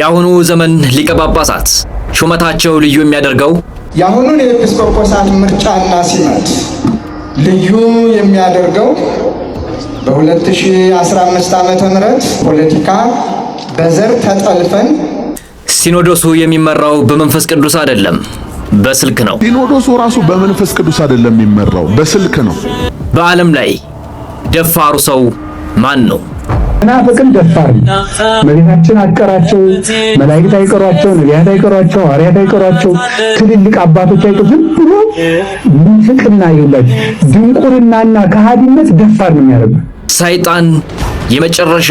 የአሁኑ ዘመን ሊቀ ጳጳሳት ሹመታቸው ልዩ የሚያደርገው የአሁኑን የኤጲስቆጶሳት ምርጫና ሲመት ልዩ የሚያደርገው በ2015 ዓመተ ምህረት ፖለቲካ በዘር ተጠልፈን ሲኖዶሱ የሚመራው በመንፈስ ቅዱስ አይደለም፣ በስልክ ነው። ሲኖዶሱ ራሱ በመንፈስ ቅዱስ አይደለም የሚመራው፣ በስልክ ነው። በዓለም ላይ ደፋሩ ሰው ማን ነው? መናፍቅን ደፋር ነው። መቤታችን አትቀራቸው፣ መላእክት አይቀሯቸው፣ ነቢያት አይቀሯቸው፣ ሐዋርያት አይቀሯቸው፣ ትልልቅ አባቶች አይቀሩ። ዝም ብሎ ምንፍቅና ይውላችሁ ድንቁርናና ከሃዲነት ደፋር ነው የሚያደርገው። ሰይጣን የመጨረሻ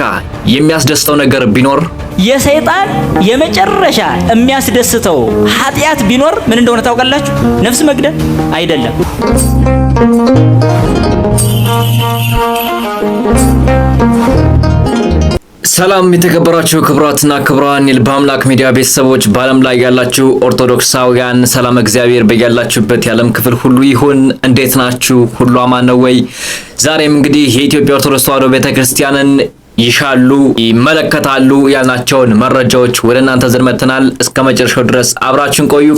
የሚያስደስተው ነገር ቢኖር የሰይጣን የመጨረሻ የሚያስደስተው ኃጢአት ቢኖር ምን እንደሆነ ታውቃላችሁ? ነፍስ መግደል አይደለም። ሰላም የተከበራችሁ ክቡራትና ክቡራን የልበ አምላክ ሚዲያ ቤተሰቦች፣ በዓለም ላይ ያላችሁ ኦርቶዶክሳውያን ሰላም እግዚአብሔር በያላችሁበት የዓለም ክፍል ሁሉ ይሁን። እንዴት ናችሁ? ሁሉ አማን ነው ወይ? ዛሬም እንግዲህ የኢትዮጵያ ኦርቶዶክስ ተዋሕዶ ቤተክርስቲያንን ይሻሉ ይመለከታሉ ያልናቸውን መረጃዎች ወደ እናንተ ዘንድ መጥተናል። እስከ መጨረሻው ድረስ አብራችሁን ቆዩ።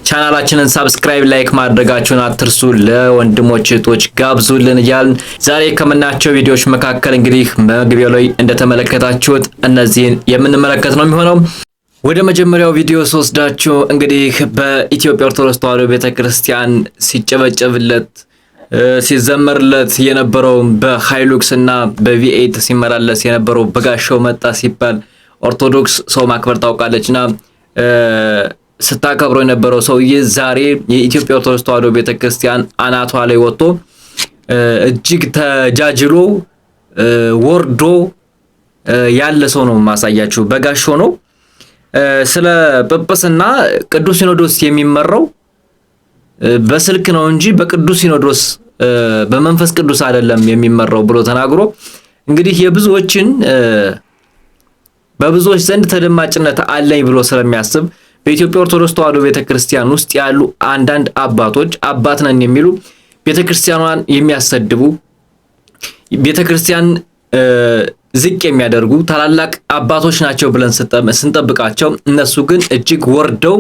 ቻናላችንን ሰብስክራይብ፣ ላይክ ማድረጋችሁን አትርሱ። ለወንድሞች እህቶች ጋብዙልን እያልን ዛሬ ከምናያቸው ቪዲዮዎች መካከል እንግዲህ መግቢያው ላይ እንደተመለከታችሁት እነዚህን የምንመለከት ነው የሚሆነው። ወደ መጀመሪያው ቪዲዮ ስወስዳችሁ እንግዲህ በኢትዮጵያ ኦርቶዶክስ ተዋሕዶ ቤተክርስቲያን ሲጨበጨብለት ሲዘመርለት የነበረው በሃይሉክስ እና በቪኤት ሲመላለስ የነበረው በጋሻው መጣ ሲባል ኦርቶዶክስ ሰው ማክበር ታውቃለችና ስታከብረው የነበረው ሰውዬ ዛሬ የኢትዮጵያ ኦርቶዶክስ ተዋሕዶ ቤተክርስቲያን አናቷ ላይ ወጥቶ እጅግ ተጃጅሎ ወርዶ ያለ ሰው ነው ማሳያችሁ። በጋሻው ነው። ስለ ጵጵስና ቅዱስ ሲኖዶስ የሚመራው በስልክ ነው እንጂ በቅዱስ ሲኖዶስ በመንፈስ ቅዱስ አይደለም የሚመራው ብሎ ተናግሮ እንግዲህ የብዙዎችን በብዙዎች ዘንድ ተደማጭነት አለኝ ብሎ ስለሚያስብ በኢትዮጵያ ኦርቶዶክስ ተዋሕዶ ቤተክርስቲያን ውስጥ ያሉ አንዳንድ አባቶች አባት ነን የሚሉ ቤተክርስቲያኗን የሚያሰድቡ ቤተክርስቲያን ዝቅ የሚያደርጉ ታላላቅ አባቶች ናቸው ብለን ስንጠብቃቸው እነሱ ግን እጅግ ወርደው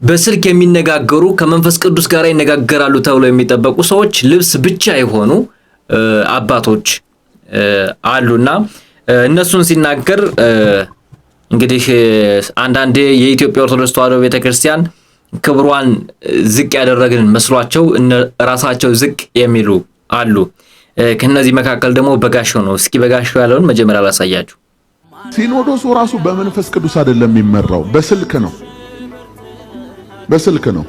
በስልክ የሚነጋገሩ ከመንፈስ ቅዱስ ጋር ይነጋገራሉ ተብሎ የሚጠበቁ ሰዎች ልብስ ብቻ የሆኑ አባቶች አሉና እነሱን ሲናገር እንግዲህ አንዳንዴ የኢትዮጵያ ኦርቶዶክስ ተዋሕዶ ቤተክርስቲያን ክብሯን ዝቅ ያደረግን መስሏቸው ራሳቸው ዝቅ የሚሉ አሉ። ከነዚህ መካከል ደግሞ በጋሻው ነው። እስኪ በጋሻው ያለውን መጀመሪያ ላሳያችሁ። ሲኖዶሱ ራሱ በመንፈስ ቅዱስ አይደለም የሚመራው፣ በስልክ ነው። በስልክ ነው።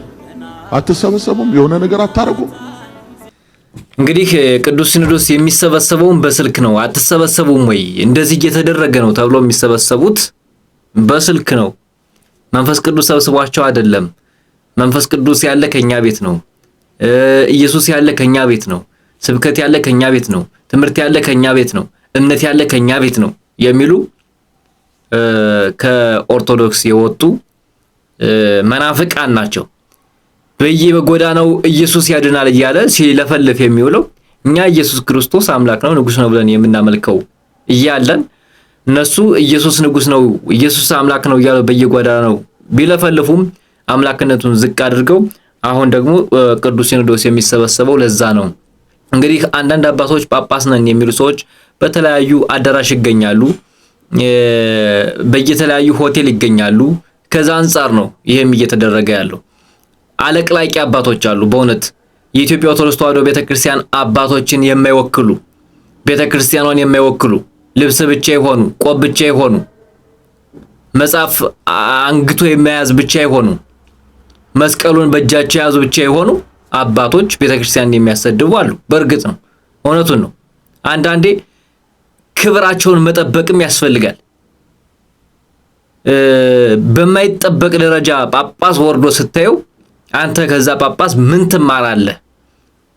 አትሰበሰቡም? የሆነ ነገር አታረጉም? እንግዲህ ቅዱስ ሲኖዶስ የሚሰበሰበውን በስልክ ነው። አትሰበሰቡም ወይ? እንደዚህ እየተደረገ ነው ተብሎ የሚሰበሰቡት በስልክ ነው። መንፈስ ቅዱስ ሰብስቧቸው አይደለም። መንፈስ ቅዱስ ያለ ከኛ ቤት ነው። ኢየሱስ ያለ ከኛ ቤት ነው። ስብከት ያለ ከኛ ቤት ነው። ትምህርት ያለ ከኛ ቤት ነው። እምነት ያለ ከኛ ቤት ነው የሚሉ ከኦርቶዶክስ የወጡ መናፍቃን ናቸው። በየጎዳናው ኢየሱስ ያድናል እያለ ሲለፈልፍ የሚውለው እኛ ኢየሱስ ክርስቶስ አምላክ ነው ንጉስ ነው ብለን የምናመልከው እያለን እነሱ ኢየሱስ ንጉስ ነው ኢየሱስ አምላክ ነው እያሉ በየጎዳናው ቢለፈልፉም አምላክነቱን ዝቅ አድርገው አሁን ደግሞ ቅዱስ ሲኖዶስ የሚሰበሰበው ለዛ ነው። እንግዲህ አንዳንድ አባቶች ጳጳስ ነን የሚሉ ሰዎች በተለያዩ አዳራሽ ይገኛሉ፣ በየተለያዩ ሆቴል ይገኛሉ። ከዛ አንፃር ነው ይሄም እየተደረገ ያለው። አለቅላቂ አባቶች አሉ። በእውነት የኢትዮጵያ ኦርቶዶክስ ተዋሕዶ ቤተክርስቲያን አባቶችን የማይወክሉ ቤተክርስቲያኗን የማይወክሉ ልብስ ብቻ ይሆኑ፣ ቆብ ብቻ ይሆኑ፣ መጽሐፍ አንግቶ የማያዝ ብቻ ይሆኑ፣ መስቀሉን በእጃቸው ያዙ ብቻ ይሆኑ አባቶች ቤተክርስቲያንን የሚያሰድቡ አሉ። በእርግጥ ነው፣ እውነቱን ነው። አንዳንዴ ክብራቸውን መጠበቅም ያስፈልጋል። በማይጠበቅ ደረጃ ጳጳስ ወርዶ ስታየው አንተ ከዛ ጳጳስ ምን ትማራለህ?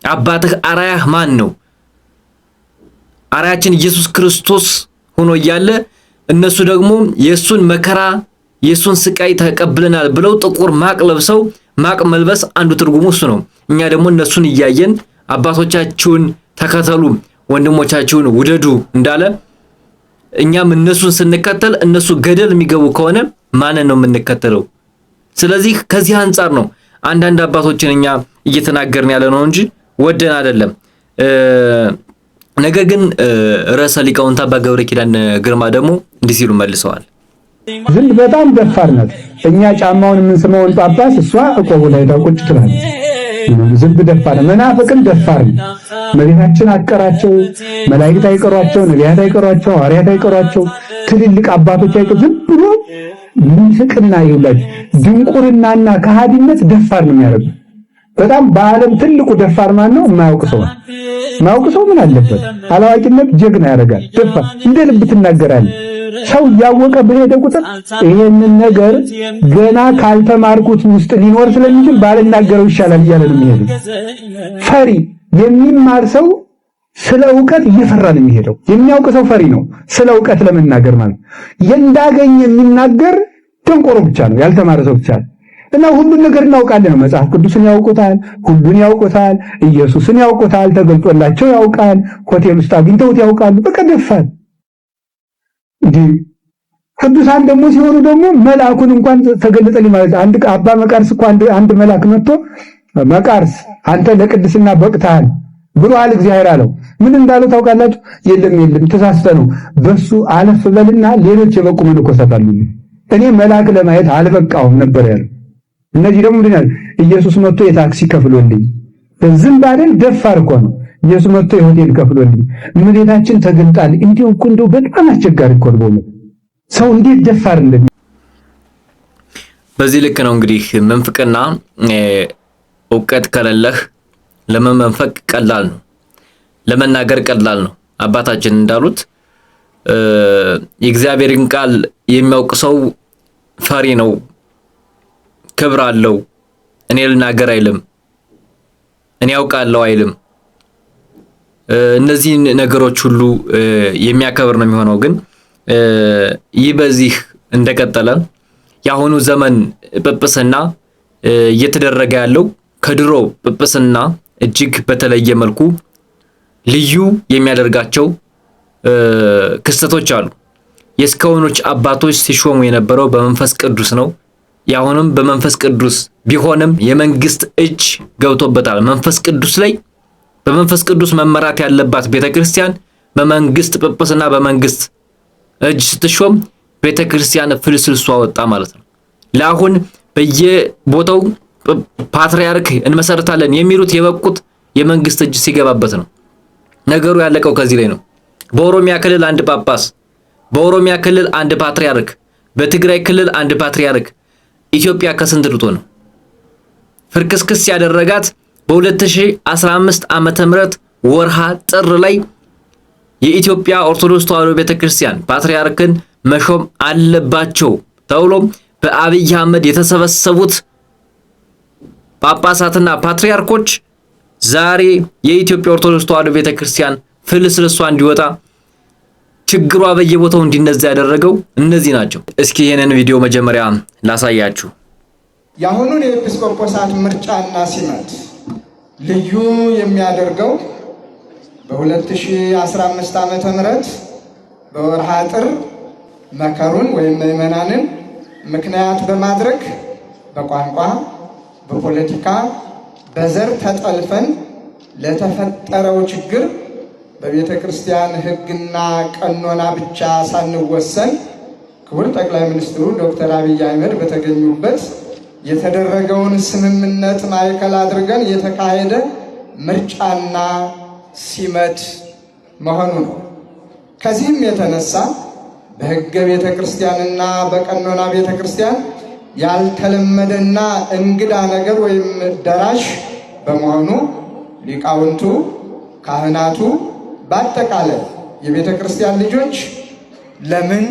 አባትህ አራያህ ማን ነው? አራያችን ኢየሱስ ክርስቶስ ሆኖ እያለ እነሱ ደግሞ የሱን መከራ የሱን ስቃይ ተቀብለናል ብለው ጥቁር ማቅ ለብሰው፣ ማቅ መልበስ አንዱ ትርጉሙ እሱ ነው። እኛ ደግሞ እነሱን እያየን አባቶቻችሁን ተከተሉ፣ ወንድሞቻችሁን ውደዱ እንዳለ እኛም እነሱን ስንከተል እነሱ ገደል የሚገቡ ከሆነ ማንን ነው የምንከተለው? ስለዚህ ከዚህ አንፃር ነው አንዳንድ አባቶችን እኛ እየተናገርን ያለ ነው እንጂ ወደን አይደለም። ነገር ግን ርዕሰ ሊቃውንት አባ ገብረ ኪዳን ግርማ ደግሞ እንዲህ ሲሉ መልሰዋል። ዝንብ በጣም ደፋር ናት። እኛ ጫማውን የምንስመውን ጳጳስ እሷ እቆቡ ላይ ቁጭ ትላለች። ዝንብ ደፋር፣ መናፍቅም ደፋር ነው። እመቤታችን አትቀራቸው፣ መላእክት አይቀሯቸው፣ ነቢያት አይቀሯቸው፣ ሐዋርያት አይቀሯቸው፣ ትልልቅ አባቶች አይቀሩ። ዝም ብሎ ምንፍቅና ይውላችሁ ድንቁርናና ከሃዲነት ደፋር ነው የሚያደርገው። በጣም በዓለም ትልቁ ደፋር ማን ነው? የማያውቅ ሰው። የማያውቅ ሰው ምን አለበት? አላዋቂነት ጀግና ያደርጋል። ደፋር እንደ ልብ ትናገራለህ። ሰው ያወቀ በሄደ ቁጥር ይሄንን ነገር ገና ካልተማርኩት ውስጥ ሊኖር ስለሚችል ባልናገረው ይሻላል እያለ ነው የሚሄደው። ፈሪ የሚማር ሰው ስለ ዕውቀት እየፈራ ነው የሚሄደው። የሚያውቅ ሰው ፈሪ ነው ስለ ዕውቀት ለመናገር ማለት እንዳገኝ የሚናገር ደንቆሮ ብቻ ነው፣ ያልተማረ ሰው ብቻ ነው። እና ሁሉን ነገር እናውቃለን። መጽሐፍ ቅዱስን ያውቁታል፣ ሁሉን ያውቁታል፣ ኢየሱስን ያውቁታል፣ ተገልጦላቸው ያውቃል፣ ሆቴል ውስጥ አግኝተውት ያውቃሉ። በቃ ደፋን እንዴ! ቅዱሳን ደግሞ ሲሆኑ ደግሞ መልአኩን እንኳን ተገለጠልኝ ማለት አንድ አባ መቃርስ እኮ አንድ መልአክ መጥቶ መቃርስ አንተ ለቅድስና በቅተሃል ብሎሃል እግዚአብሔር አለው። ምን እንዳለው ታውቃላችሁ? የለም ተሳስተ ነው፣ በሱ አለፍ በልና ሌሎች የበቁ መነኮሳት አሉ፣ እኔ መልአክ ለማየት አልበቃውም ነበር ያለው። እነዚህ ደግሞ ምንድን ነው? ኢየሱስ መጥቶ የታክሲ ከፍሎልኝ። ዝም ባለን ደፋር እኮ ነው። ኢየሱስ መጥቶ የሆቴል ከፍሎልኝ፣ እመቤታችን ተገልጣል። እንዲሁ እኮ እንደው በጣም አስቸጋሪ እኮ ነው ሰው እንዴት ደፋር እንደሚ። በዚህ ልክ ነው እንግዲህ መንፍቅና። ዕውቀት ከሌለህ ለመመንፈቅ ቀላል ነው፣ ለመናገር ቀላል ነው። አባታችን እንዳሉት የእግዚአብሔርን ቃል የሚያውቅ ሰው ፈሪ ነው፣ ክብር አለው። እኔ ልናገር አይልም፣ እኔ ያውቃለሁ አይልም። እነዚህ ነገሮች ሁሉ የሚያከብር ነው የሚሆነው። ግን ይህ በዚህ እንደቀጠለ የአሁኑ ዘመን ጵጵስና እየተደረገ ያለው ከድሮ ጵጵስና እጅግ በተለየ መልኩ ልዩ የሚያደርጋቸው ክስተቶች አሉ። የእስካሁኖች አባቶች ሲሾሙ የነበረው በመንፈስ ቅዱስ ነው። ያሁንም በመንፈስ ቅዱስ ቢሆንም የመንግስት እጅ ገብቶበታል። መንፈስ ቅዱስ ላይ በመንፈስ ቅዱስ መመራት ያለባት ቤተክርስቲያን በመንግስት ጵጵስና በመንግስት እጅ ስትሾም ቤተክርስቲያን ፍልስልሷ ወጣ ማለት ነው። ለአሁን በየቦታው ፓትርያርክ እንመሰርታለን የሚሉት የበቁት የመንግስት እጅ ሲገባበት ነው። ነገሩ ያለቀው ከዚህ ላይ ነው። በኦሮሚያ ክልል አንድ ጳጳስ፣ በኦሮሚያ ክልል አንድ ፓትርያርክ፣ በትግራይ ክልል አንድ ፓትርያርክ። ኢትዮጵያ ከስንት ልጦ ነው ፍርክስክስ ያደረጋት? በ2015 ዓመተ ምህረት ወርሃ ጥር ላይ የኢትዮጵያ ኦርቶዶክስ ተዋሕዶ ቤተክርስቲያን ፓትርያርክን መሾም አለባቸው ተብሎ በአብይ አህመድ የተሰበሰቡት ጳጳሳትና ፓትርያርኮች ዛሬ የኢትዮጵያ ኦርቶዶክስ ተዋሕዶ ቤተክርስቲያን ፍልስልሷ እንዲወጣ ችግሯ በየቦታው እንዲነዛ ያደረገው እነዚህ ናቸው። እስኪ ይሄንን ቪዲዮ መጀመሪያ ላሳያችሁ። የአሁኑን የኤጲስቆጶሳት ምርጫና ሲመት ልዩ የሚያደርገው በ2015 ዓመተ ምህረት በወርሃ ጥር መከሩን ወይም ምዕመናንን ምክንያት በማድረግ በቋንቋ፣ በፖለቲካ፣ በዘር ተጠልፈን ለተፈጠረው ችግር በቤተ ክርስቲያን ሕግና ቀኖና ብቻ ሳንወሰን ክቡር ጠቅላይ ሚኒስትሩ ዶክተር አብይ አህመድ በተገኙበት የተደረገውን ስምምነት ማዕከል አድርገን የተካሄደ ምርጫና ሲመት መሆኑ ነው። ከዚህም የተነሳ በሕገ ቤተ ክርስቲያንና በቀኖና ቤተ ክርስቲያን ያልተለመደና እንግዳ ነገር ወይም ደራሽ በመሆኑ ሊቃውንቱ፣ ካህናቱ፣ በአጠቃላይ የቤተ ክርስቲያን ልጆች ለምን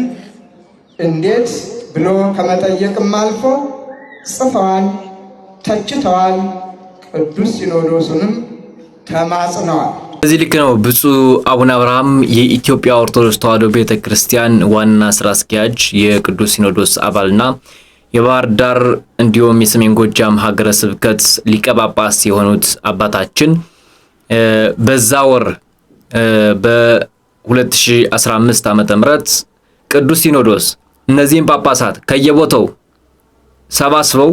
እንዴት ብሎ ከመጠየቅም አልፎ ጽፈዋል፣ ተችተዋል፣ ቅዱስ ሲኖዶሱንም ተማጽነዋል። በዚህ ልክ ነው ብፁዕ አቡነ አብርሃም የኢትዮጵያ ኦርቶዶክስ ተዋሕዶ ቤተክርስቲያን ዋና ስራ አስኪያጅ የቅዱስ ሲኖዶስ አባልና የባህር ዳር እንዲሁም የሰሜን ጎጃም ሀገረ ስብከት ሊቀ ጳጳስ የሆኑት አባታችን በዛ ወር 2015 ዓመተ ምህረት ቅዱስ ሲኖዶስ እነዚህን ጳጳሳት ከየቦታው ሰባስበው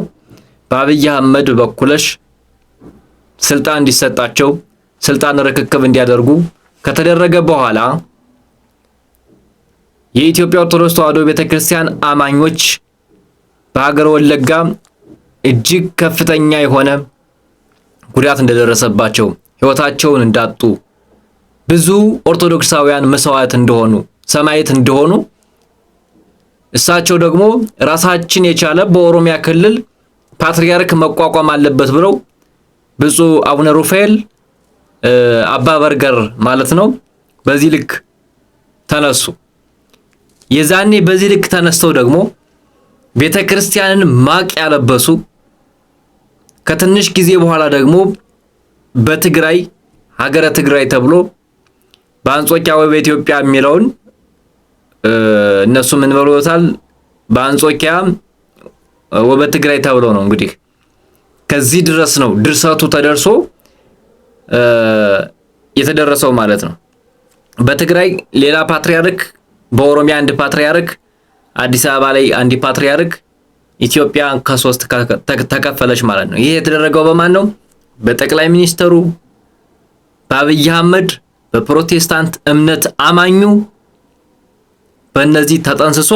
በአብይ አህመድ በኩልሽ ስልጣን እንዲሰጣቸው ስልጣን ርክክብ እንዲያደርጉ ከተደረገ በኋላ የኢትዮጵያ ኦርቶዶክስ ተዋሕዶ ቤተክርስቲያን አማኞች በሀገረ ወለጋ እጅግ ከፍተኛ የሆነ ጉዳት እንደደረሰባቸው ሕይወታቸውን እንዳጡ ብዙ ኦርቶዶክሳውያን መስዋዕት እንደሆኑ ሰማዕት እንደሆኑ እሳቸው ደግሞ ራሳችን የቻለ በኦሮሚያ ክልል ፓትርያርክ መቋቋም አለበት ብለው ብፁዕ አቡነ ሩፋኤል አባ በርገር ማለት ነው በዚህ ልክ ተነሱ። የዛኔ በዚህ ልክ ተነስተው ደግሞ ቤተክርስቲያንን ማቅ ያለበሱ ከትንሽ ጊዜ በኋላ ደግሞ በትግራይ ሀገረ ትግራይ ተብሎ በአንጾኪያ ወበኢትዮጵያ የሚለውን እነሱ ምን ብለውታል? በአንጾኪያ ወበትግራይ ተብሎ ነው እንግዲህ ከዚህ ድረስ ነው ድርሰቱ ተደርሶ የተደረሰው ማለት ነው። በትግራይ ሌላ ፓትርያርክ፣ በኦሮሚያ አንድ ፓትርያርክ፣ አዲስ አበባ ላይ አንድ ፓትርያርክ፣ ኢትዮጵያ ከሶስት ተከፈለች ማለት ነው። ይሄ የተደረገው በማን ነው? በጠቅላይ ሚኒስተሩ በአብይ አህመድ በፕሮቴስታንት እምነት አማኙ በእነዚህ ተጠንስሶ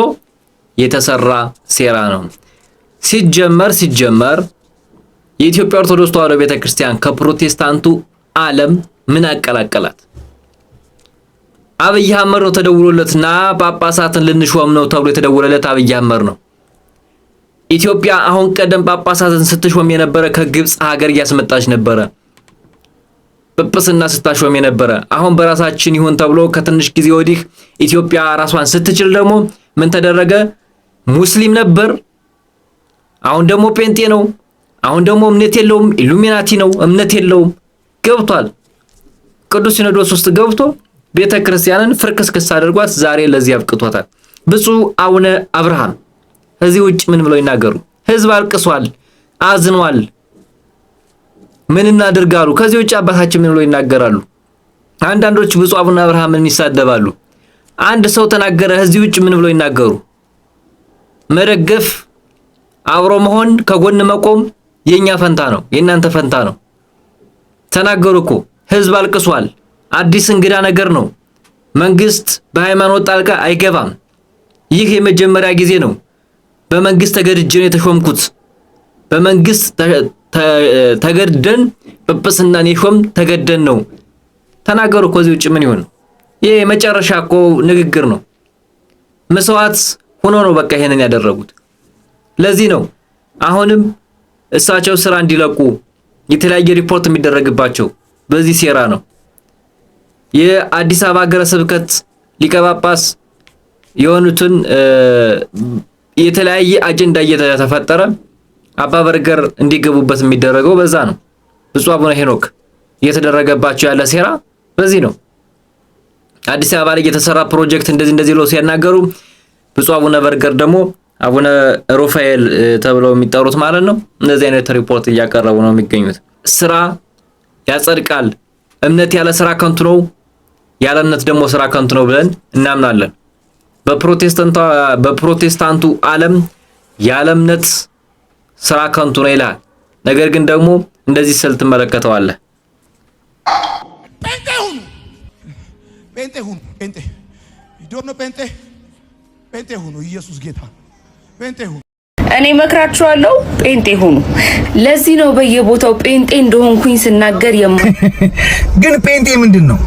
የተሰራ ሴራ ነው። ሲጀመር የኢትዮጵያ ኦርቶዶክስ ተዋሕዶ ቤተክርስቲያን ከፕሮቴስታንቱ ዓለም ምን አቀላቀላት? አብይ አህመድ ነው ተደውሎለትና ጳጳሳትን ልንሾም ነው ተብሎ የተደወለለት አብይ አህመድ ነው። ኢትዮጵያ አሁን ቀደም ጳጳሳትን ስትሾም የነበረ ከግብጽ ሀገር እያስመጣች ነበረ። ጵጵስና ስታሾም የነበረ አሁን በራሳችን ይሁን ተብሎ ከትንሽ ጊዜ ወዲህ ኢትዮጵያ ራሷን ስትችል ደግሞ ምን ተደረገ? ሙስሊም ነበር፣ አሁን ደግሞ ጴንጤ ነው። አሁን ደግሞ እምነት የለውም፣ ኢሉሚናቲ ነው፣ እምነት የለውም። ገብቷል። ቅዱስ ሲኖዶስ ውስጥ ገብቶ ቤተክርስቲያንን ፍርክስክስ አድርጓት ዛሬ ለዚህ አብቅቷታል። ብፁዕ አቡነ አብርሃም እዚህ ውጭ ምን ብለው ይናገሩ? ህዝብ አልቅሷል፣ አዝኗል፣ ምን እናድርጋሉ? ከዚህ ውጭ አባታችን ምን ብለው ይናገራሉ? አንዳንዶች ብፁዕ አቡነ አብርሃምን ይሳደባሉ። አንድ ሰው ተናገረ፣ እዚህ ውጭ ምን ብለው ይናገሩ? መደገፍ፣ አብሮ መሆን፣ ከጎን መቆም የኛ ፈንታ ነው፣ የእናንተ ፈንታ ነው። ተናገሩ እኮ ህዝብ አልቅሷል። አዲስ እንግዳ ነገር ነው። መንግስት በሃይማኖት ጣልቃ አይገባም። ይህ የመጀመሪያ ጊዜ ነው። በመንግስት ተገድጄ ነው የተሾምኩት። በመንግስት ተገድደን ጵጵስናን የሾም ተገደን ነው። ተናገሩ እኮ እዚህ ውጭ ምን ይሆን? ይሄ የመጨረሻ እኮ ንግግር ነው። መስዋዕት ሆኖ ነው በቃ ይሄንን ያደረጉት። ለዚህ ነው አሁንም እሳቸው ስራ እንዲለቁ የተለያየ ሪፖርት የሚደረግባቸው በዚህ ሴራ ነው። የአዲስ አበባ ሀገረ ስብከት ሊቀ ጳጳስ የሆኑትን የተለያየ አጀንዳ እየተፈጠረ አባ በርገር እንዲገቡበት የሚደረገው በዛ ነው። ብፁዕ አቡነ ሄኖክ እየተደረገባቸው ያለ ሴራ በዚህ ነው። አዲስ አበባ ላይ የተሰራ ፕሮጀክት እንደዚህ ለው ሲያናገሩ ብፁዕ አቡነ በርገር ደግሞ አቡነ ሩፋኤል ተብለው የሚጠሩት ማለት ነው እንደዚህ አይነት ሪፖርት እያቀረቡ ነው የሚገኙት። ስራ ያጸድቃል። እምነት ያለ ስራ ከንቱ ነው፣ ያለ እምነት ደግሞ ስራ ከንቱ ነው ብለን እናምናለን። በፕሮቴስታንቱ ዓለም ያለ እምነት ስራ ከንቱ ነው ይላል። ነገር ግን ደግሞ እንደዚህ ስል ትመለከተዋለህ። ጴንጤ ሁኑ። ኢየሱስ ጌታ። ጴንጤ ሁኑ። እኔ መክራችኋለሁ፣ ጴንጤ ሁኑ። ለዚህ ነው በየቦታው ጴንጤ እንደሆንኩኝ ስናገር ግን ጴንጤ ምንድን ነው?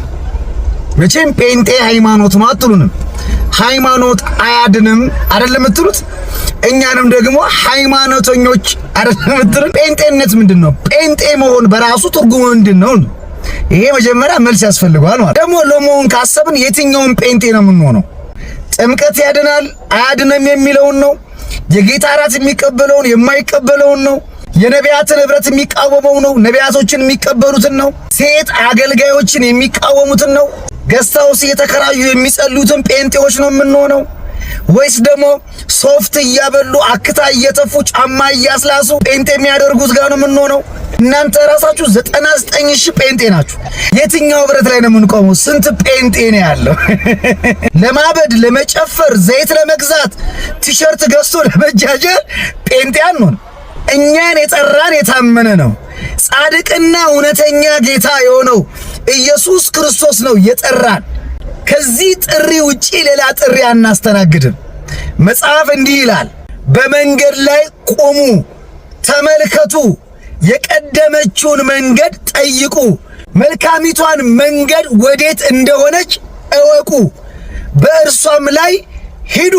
መቼም ጴንጤ ሃይማኖት ነው አትሉንም። ሃይማኖት አያድንም አይደለም የምትሉት። እኛንም ደግሞ ሃይማኖተኞች አይደለም የምትሉን። ጴንጤነት ምንድን ነው? ጴንጤ መሆን በራሱ ትርጉሙ ምንድን ነው? ይሄ መጀመሪያ መልስ ያስፈልገዋል ማለት። ደግሞ ለመሆን ካሰብን የትኛውን ጴንጤ ነው የምንሆነው? ጥምቀት ያድናል አያድንም የሚለውን ነው? የጌታ እራት የሚቀበለውን የማይቀበለውን ነው? የነቢያትን ህብረት የሚቃወመው ነው? ነቢያቶችን የሚቀበሉትን ነው? ሴት አገልጋዮችን የሚቃወሙትን ነው? ገስታውስ የተከራዩ የሚጸልዩትን ጴንጤዎች ነው የምንሆነው? ወይስ ደግሞ ሶፍት እያበሉ አክታ እየተፉ ጫማ እያስላሱ ጴንጤ የሚያደርጉት ጋር ነው የምንሆነው? እናንተ ራሳችሁ 99,000 ጴንጤ ናችሁ። የትኛው ብረት ላይ ነው የምንቆመው? ስንት ጴንጤ ነው ያለው? ለማበድ፣ ለመጨፈር፣ ዘይት ለመግዛት፣ ቲሸርት ገዝቶ ለመጃጀር ጴንጤ አንሆን። እኛን የጠራን የታመነ ነው። ጻድቅና እውነተኛ ጌታ የሆነው ኢየሱስ ክርስቶስ ነው የጠራን። ከዚህ ጥሪ ውጪ ሌላ ጥሪ አናስተናግድም። መጽሐፍ እንዲህ ይላል፣ በመንገድ ላይ ቆሙ፣ ተመልከቱ፣ የቀደመችውን መንገድ ጠይቁ፣ መልካሚቷን መንገድ ወዴት እንደሆነች እወቁ፣ በእርሷም ላይ ሂዱ፣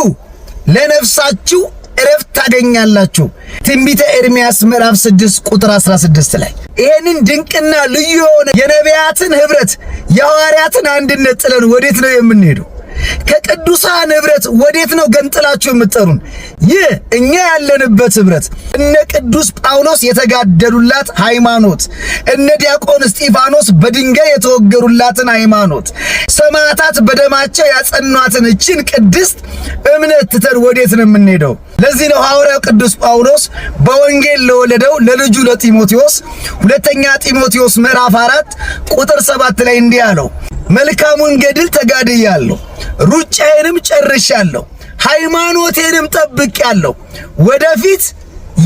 ለነፍሳችሁ እረፍት ታገኛላችሁ። ትንቢተ ኤርምያስ ምዕራፍ 6 ቁጥር 16 ላይ ይሄንን ድንቅና ልዩ የሆነ የነቢያትን ህብረት የሐዋርያትን አንድነት ጥለን ወዴት ነው የምንሄደው? ከቅዱሳን ህብረት ወዴት ነው ገንጥላችሁ የምትጠሩን? ይህ እኛ ያለንበት ህብረት እነ ቅዱስ ጳውሎስ የተጋደሉላት ሃይማኖት፣ እነ ዲያቆን እስጢፋኖስ በድንጋይ የተወገሩላትን ሃይማኖት፣ ሰማዕታት በደማቸው ያጸኗትን እችን ቅድስት እምነት ትተን ወዴት ነው የምንሄደው? ለዚህ ነው ሐዋርያው ቅዱስ ጳውሎስ በወንጌል ለወለደው ለልጁ ለጢሞቴዎስ ሁለተኛ ጢሞቴዎስ ምዕራፍ 4 ቁጥር 7 ላይ እንዲህ አለው፣ መልካሙን ገድል ተጋድያለሁ፣ ሩጫዬንም ጨርሻለሁ፣ ሃይማኖቴንም ጠብቄያለሁ፣ ወደፊት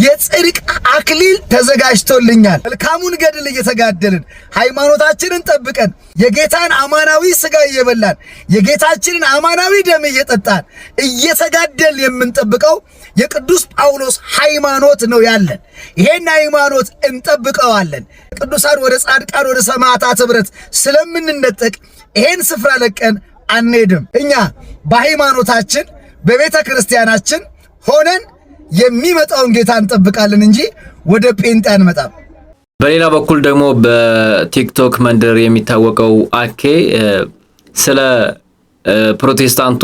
የጽድቅ አክሊል ተዘጋጅቶልኛል። መልካሙን ገድል እየተጋደልን ሃይማኖታችንን ጠብቀን የጌታን አማናዊ ሥጋ እየበላን የጌታችንን አማናዊ ደም እየጠጣን እየተጋደልን የምንጠብቀው የቅዱስ ጳውሎስ ሃይማኖት ነው ያለን። ይሄን ሃይማኖት እንጠብቀዋለን። ቅዱሳን ወደ ጻድቃን ወደ ሰማዕታት ህብረት ስለምንነጠቅ ይሄን ስፍራ ለቀን አንሄድም። እኛ በሃይማኖታችን በቤተ ክርስቲያናችን ሆነን የሚመጣውን ጌታ እንጠብቃለን እንጂ ወደ ጴንጤ አንመጣም። በሌላ በኩል ደግሞ በቲክቶክ መንደር የሚታወቀው አኬ ስለ ፕሮቴስታንቱ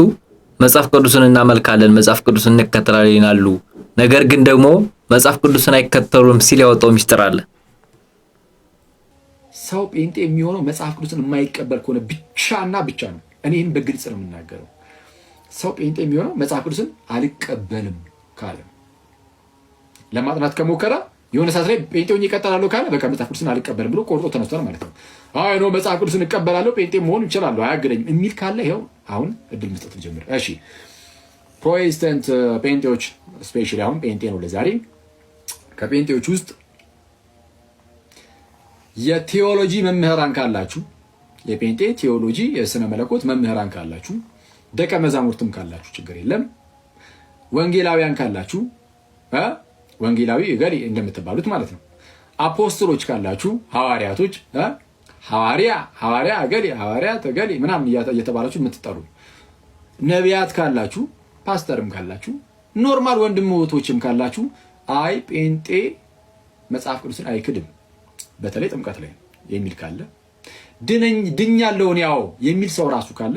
መጽሐፍ ቅዱስን እናመልካለን፣ መጽሐፍ ቅዱስን እንከተላለን ይላሉ፣ ነገር ግን ደግሞ መጽሐፍ ቅዱስን አይከተሉም ሲል ያወጣው ሚስጥር አለ። ሰው ጴንጤ የሚሆነው መጽሐፍ ቅዱስን የማይቀበል ከሆነ ብቻና ብቻ ነው። እኔን በግልጽ ነው የምናገረው። ሰው ጴንጤ የሚሆነው መጽሐፍ ቅዱስን አልቀበልም ካለ፣ ለማጥናት ከሞከረ የሆነ ሰዓት ላይ ጴንጤውን ይቀጥላሉ ካለ በቃ መጽሐፍ ቅዱስን አልቀበልም ብሎ ቆርጦ ተነስቷል ማለት ነው። አይ ነው መጽሐፍ ቅዱስን እቀበላለሁ ጴንጤ መሆን ይችላል አያገደኝም የሚል ካለ ይኸው አሁን እድል መስጠት ልጀምር። እሺ ፕሮቴስታንት ጴንጤዎች ስፔሻሊ አሁን ጴንጤ ነው ለዛሬ ከጴንጤዎች ውስጥ የቴዎሎጂ መምህራን ካላችሁ፣ የጴንጤ ቴዎሎጂ የሥነ መለኮት መምህራን ካላችሁ፣ ደቀ መዛሙርትም ካላችሁ ችግር የለም፣ ወንጌላውያን ካላችሁ ወንጌላዊ እገሌ እንደምትባሉት ማለት ነው፣ አፖስቶሎች ካላችሁ፣ ሐዋርያቶች ሐዋርያ እገሌ ሐዋርያ እገሌ ምናምን እየተባላችሁ የምትጠሩ፣ ነቢያት ካላችሁ፣ ፓስተርም ካላችሁ፣ ኖርማል ወንድሞቶችም ካላችሁ አይ ጴንጤ መጽሐፍ ቅዱስን አይክድም በተለይ ጥምቀት ላይ የሚል ካለ ድኛለሁ ያው የሚል ሰው ራሱ ካለ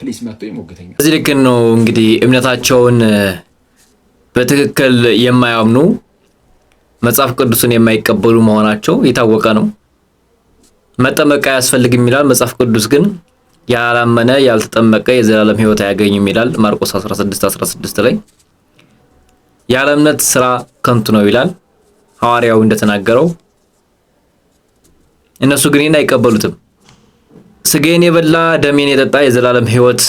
ፕሊስ መጥቶ ይሞግተኛል። እዚህ ልክ ነው እንግዲህ እምነታቸውን በትክክል የማያምኑ መጽሐፍ ቅዱስን የማይቀበሉ መሆናቸው የታወቀ ነው። መጠመቅ አያስፈልግም ይላል መጽሐፍ ቅዱስ፣ ግን ያላመነ ያልተጠመቀ የዘላለም ሕይወት አያገኝም ይላል ማርቆስ 16:16 ላይ። ያለ እምነት ስራ ከንቱ ነው ይላል ሐዋርያው እንደተናገረው። እነሱ ግን ይህን አይቀበሉትም። ስጋዬን የበላ ደሜን የጠጣ የዘላለም ሕይወት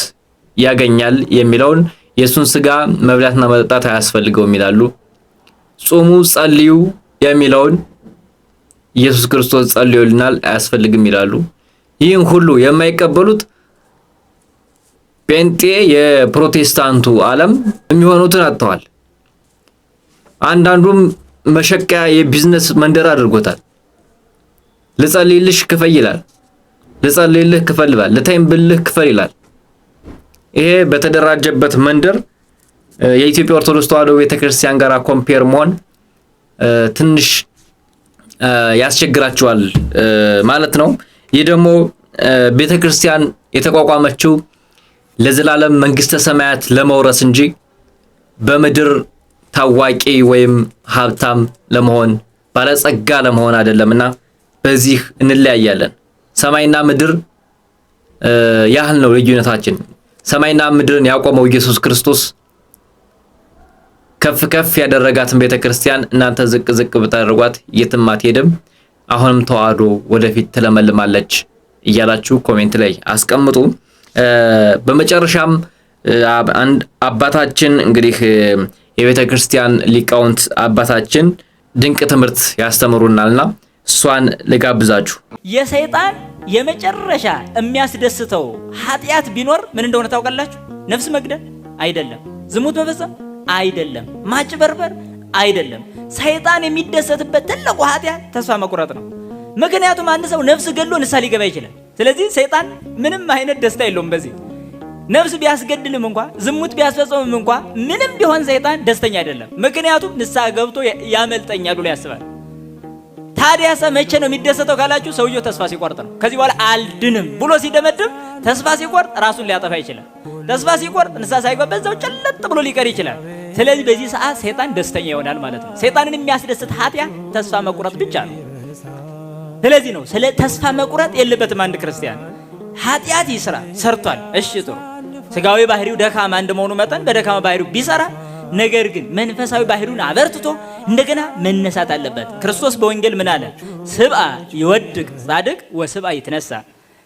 ያገኛል የሚለውን የሱን ስጋ መብላትና መጠጣት አያስፈልገውም ይላሉ። ጾሙ ጸልዩ የሚለውን ኢየሱስ ክርስቶስ ጸልዮልናል አያስፈልግም ይላሉ። ይህን ሁሉ የማይቀበሉት ጴንጤ የፕሮቴስታንቱ ዓለም የሚሆኑትን አጥተዋል። አንዳንዱም መሸቀያ የቢዝነስ መንደር አድርጎታል። ልጸልይልሽ ክፈል ይላል፣ ልጸልይልህ ክፈል ይላል፣ ልታይምብልህ ክፈል ይላል። ይሄ በተደራጀበት መንደር የኢትዮጵያ ኦርቶዶክስ ተዋሕዶ ቤተክርስቲያን ጋር ኮምፔር መሆን ትንሽ ያስቸግራቸዋል ማለት ነው። ይህ ደግሞ ቤተክርስቲያን የተቋቋመችው ለዘላለም መንግስተ ሰማያት ለመውረስ እንጂ በምድር ታዋቂ ወይም ሀብታም ለመሆን ባለጸጋ ለመሆን አይደለምና በዚህ እንለያያለን። ሰማይና ምድር ያህል ነው ልዩነታችን። ሰማይና ምድርን ያቆመው ኢየሱስ ክርስቶስ ከፍ ከፍ ያደረጋትን ቤተክርስቲያን እናንተ ዝቅ ዝቅ ብታደርጓት የትም አትሄድም፣ አሁንም ተዋህዶ ወደፊት ትለመልማለች እያላችሁ ኮሜንት ላይ አስቀምጡ። በመጨረሻም አንድ አባታችን እንግዲህ የቤተክርስቲያን ሊቃውንት አባታችን ድንቅ ትምህርት ያስተምሩናልና እሷን ልጋብዛችሁ። የሰይጣን የመጨረሻ የሚያስደስተው ኃጢአት ቢኖር ምን እንደሆነ ታውቃላችሁ? ነፍስ መግደል አይደለም፣ ዝሙት መፈጸም አይደለም፣ ማጭበርበር አይደለም። ሰይጣን የሚደሰትበት ትልቁ ኃጢአት ተስፋ መቁረጥ ነው። ምክንያቱም አንድ ሰው ነፍስ ገድሎ ንስሐ ሊገባ ይችላል። ስለዚህ ሰይጣን ምንም አይነት ደስታ የለውም በዚህ። ነፍስ ቢያስገድልም እንኳ ዝሙት ቢያስፈጽምም እንኳ ምንም ቢሆን ሰይጣን ደስተኛ አይደለም። ምክንያቱም ንስሐ ገብቶ ያመልጠኛል ብሎ ያስባል። ታዲያ መቼ ነው የሚደሰተው ካላችሁ ሰውየው ተስፋ ሲቆርጥ ነው። ከዚህ በኋላ አልድንም ብሎ ሲደመድም ተስፋ ሲቆርጥ ራሱን ሊያጠፋ ይችላል። ተስፋ ሲቆርጥ ንስሐ ሳይገባ በዛው ጨለጥ ብሎ ሊቀር ይችላል። ስለዚህ በዚህ ሰዓት ሰይጣን ደስተኛ ይሆናል ማለት ነው። ሰይጣንን የሚያስደስት ኃጢአት ተስፋ መቁረጥ ብቻ ነው። ስለዚህ ነው ስለ ተስፋ መቁረጥ የለበትም አንድ ክርስቲያን። ኃጢአት ይስራ፣ ሰርቷል፣ እሺ ጥሩ። ስጋዊ ባህሪው ደካማ እንደመሆኑ መጠን በደካማ ባህሪው ቢሰራ ነገር ግን መንፈሳዊ ባህሪውን አበርትቶ እንደገና መነሳት አለበት። ክርስቶስ በወንጌል ምን አለ? ስብአ ይወድቅ ጻድቅ ወስብአ ይትነሳ።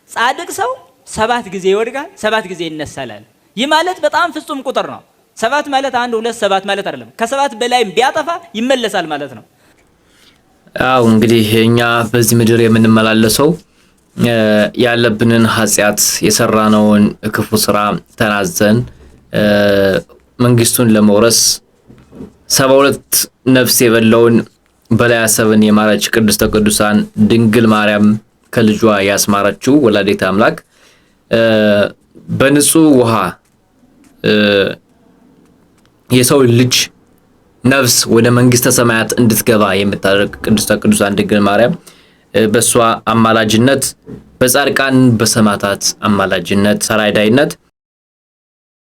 ጻድቅ ሰው 7 ጊዜ ይወድቃል፣ 7 ጊዜ ይነሳል። ይህ ማለት በጣም ፍጹም ቁጥር ነው። 7 ማለት 1 2 7 ማለት አይደለም። ከ7 በላይም ቢያጠፋ ይመለሳል ማለት ነው። አው እንግዲህ እኛ በዚህ ምድር የምንመላለሰው ያለብንን ኃጢአት የሰራነውን ክፉ ስራ ተናዘን መንግስቱን ለመውረስ 72 ነፍስ የበላውን በላይ አሰብን የማረች ቅድስተ ቅዱሳን ድንግል ማርያም ከልጇ ያስማረችው ወላዲተ አምላክ በንጹህ ውሃ የሰው ልጅ ነፍስ ወደ መንግስተ ሰማያት እንድትገባ የምታደርግ ቅድስተ ቅዱሳን ድንግል ማርያም በሷ አማላጅነት በጻድቃን በሰማዕታት አማላጅነት ሰራይዳይነት